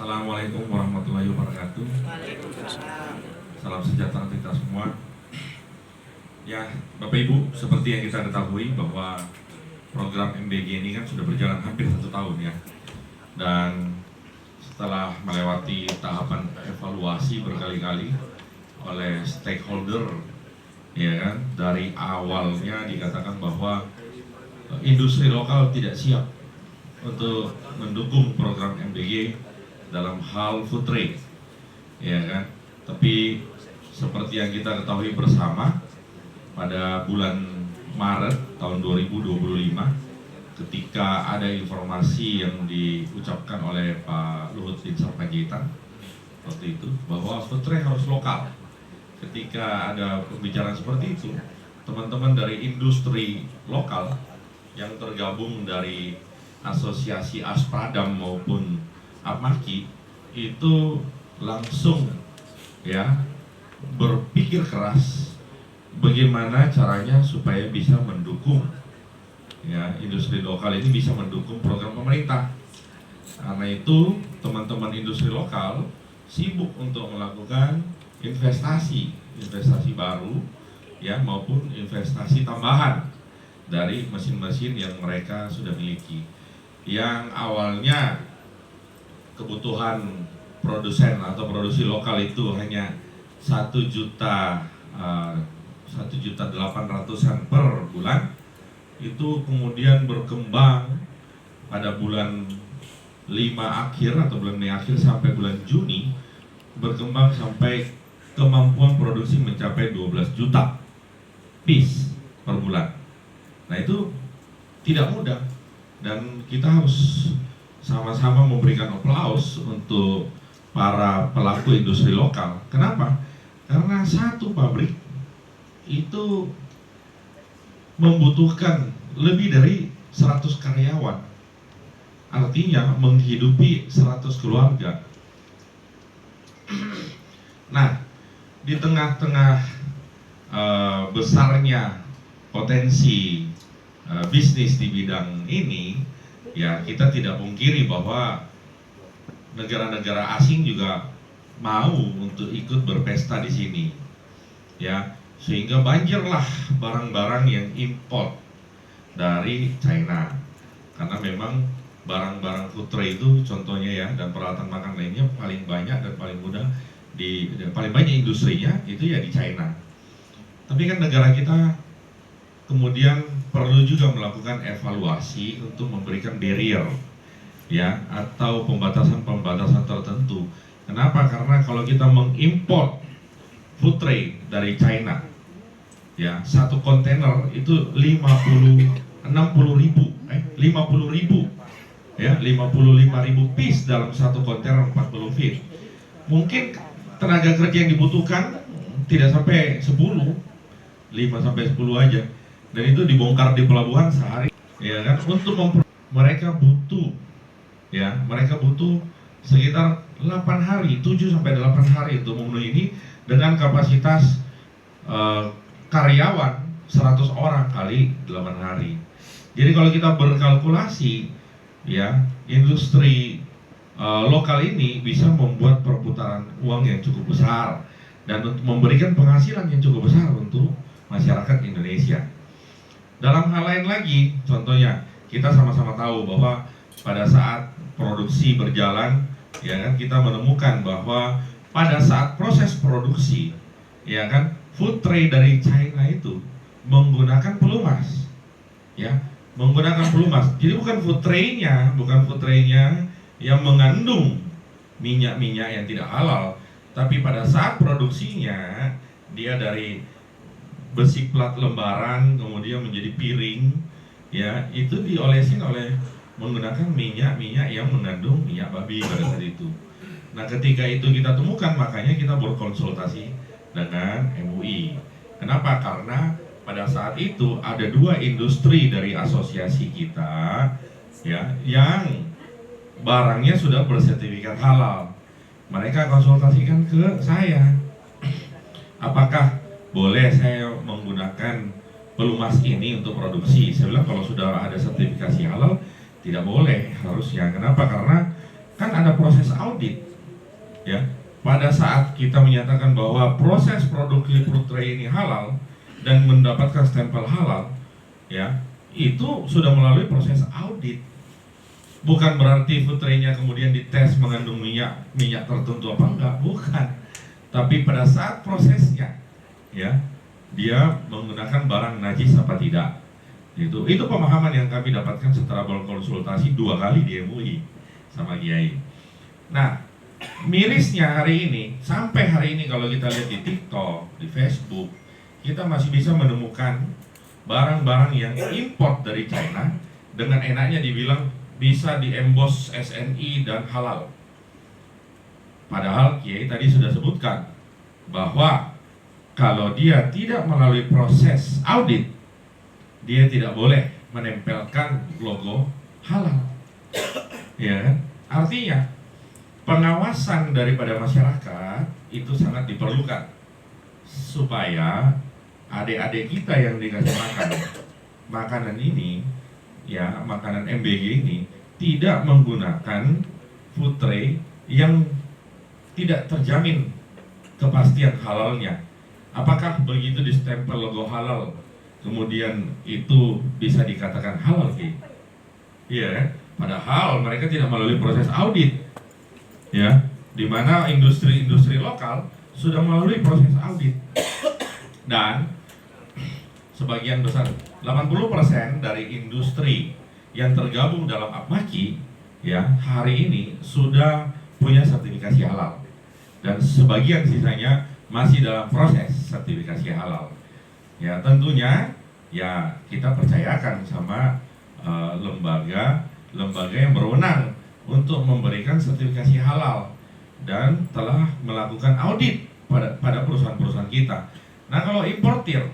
Assalamualaikum warahmatullahi wabarakatuh. Waalaikumsalam. Salam sejahtera kita semua. Ya, Bapak Ibu, seperti yang kita ketahui bahwa program MBG ini kan sudah berjalan hampir 1 tahun ya. Dan setelah melewati tahapan evaluasi berkali-kali oleh stakeholder, ya kan, dari awalnya dikatakan bahwa industri lokal tidak siap untuk mendukung program MBG dalam hal food trade, ya kan. Tapi seperti yang kita ketahui bersama, pada bulan Maret tahun 2025, ketika ada informasi yang diucapkan oleh Pak Luhut Binsar Panjaitan waktu itu bahwa food trade harus lokal. Ketika ada pembicaraan seperti itu, teman-teman dari industri lokal yang tergabung dari asosiasi Aspadam maupun Apmaki itu langsung ya berpikir keras bagaimana caranya supaya bisa mendukung ya industri lokal ini bisa mendukung program pemerintah. Karena itu teman-teman industri lokal sibuk untuk melakukan investasi baru ya maupun investasi tambahan dari mesin-mesin yang mereka sudah miliki. Yang awalnya kebutuhan produsen atau produksi lokal itu hanya 1.800.000-an per bulan, itu kemudian berkembang pada bulan 5 akhir atau bulan Mei akhir sampai bulan Juni, berkembang sampai kemampuan produksi mencapai 12 juta piece per bulan. Nah itu tidak mudah dan kita harus sama-sama memberikan aplaus untuk para pelaku industri lokal. Kenapa? Karena satu pabrik itu membutuhkan lebih dari 100 karyawan. Artinya menghidupi 100 keluarga. Nah, di tengah-tengah besarnya potensi bisnis di bidang ini, ya kita tidak pungkiri bahwa negara-negara asing juga mau untuk ikut berpesta di sini, ya sehingga banjirlah barang-barang yang import dari China, karena memang barang-barang food trade itu contohnya ya dan peralatan makan lainnya paling banyak dan paling mudah paling banyak industrinya itu ya di China. Tapi kan negara kita kemudian perlu juga melakukan evaluasi untuk memberikan barrier ya atau pembatasan-pembatasan tertentu. Kenapa? Karena kalau kita mengimport food trade dari China ya satu kontainer itu 55.000 ya 55.000 piece dalam satu kontainer 40 feet. Mungkin tenaga kerja yang dibutuhkan tidak sampai 10, 5 sampai 10 aja. Dan itu dibongkar di pelabuhan sehari, ya kan? Untuk mereka butuh sekitar 8 hari, 7 sampai 8 hari untuk memenuhi ini dengan kapasitas karyawan 100 orang kali 8 hari. Jadi kalau kita berkalkulasi, ya industri lokal ini bisa membuat perputaran uang yang cukup besar dan memberikan penghasilan yang cukup besar untuk masyarakat Indonesia. Dalam hal lain lagi, contohnya kita sama-sama tahu bahwa pada saat produksi berjalan, ya kan kita menemukan bahwa pada saat proses produksi, ya kan food trade dari China itu menggunakan pelumas, ya menggunakan pelumas. Jadi bukan food trade-nya yang mengandung minyak-minyak yang tidak halal, tapi pada saat produksinya dia dari besi plat lembaran kemudian menjadi piring, ya itu diolesin menggunakan minyak yang mengandung minyak babi pada saat itu. Nah ketika itu kita temukan, makanya kita berkonsultasi dengan MUI. Kenapa? Karena pada saat itu ada 2 industri dari asosiasi kita ya yang barangnya sudah bersertifikat halal. Mereka konsultasikan ke saya, apakah boleh saya menggunakan pelumas ini untuk produksi? Saya bilang kalau sudah ada sertifikasi halal tidak boleh harusnya. Kenapa? Karena kan ada proses audit, ya. Pada saat kita menyatakan bahwa proses produksi food tray ini halal dan mendapatkan stempel halal, ya, itu sudah melalui proses audit. Bukan berarti food tray-nya kemudian dites mengandung minyak tertentu apa enggak, bukan. Tapi pada saat prosesnya, ya, dia menggunakan barang najis apa tidak. Itu pemahaman yang kami dapatkan setelah berkonsultasi 2 kali di MUI sama Kiai. Nah, mirisnya hari ini, sampai hari ini kalau kita lihat di TikTok, di Facebook, kita masih bisa menemukan barang-barang yang import dari China dengan enaknya dibilang bisa di-emboss SNI dan halal. Padahal Kiai tadi sudah sebutkan bahwa kalau dia tidak melalui proses audit, dia tidak boleh menempelkan logo halal. Ya kan? Artinya pengawasan daripada masyarakat itu sangat diperlukan supaya adik-adik kita yang dikasih makanan ini, ya, makanan MBG ini tidak menggunakan food tray yang tidak terjamin kepastian halalnya. Apakah begitu distempel logo halal kemudian itu bisa dikatakan halal, Ki? Iya kan? Padahal mereka tidak melalui proses audit, ya, di mana industri-industri lokal sudah melalui proses audit. Dan sebagian besar, 80% dari industri yang tergabung dalam APMAKI, ya, hari ini sudah punya sertifikasi halal. Dan sebagian sisanya masih dalam proses sertifikasi halal. Ya, tentunya ya kita percayakan sama lembaga yang berwenang untuk memberikan sertifikasi halal dan telah melakukan audit pada perusahaan-perusahaan kita. Nah, kalau importir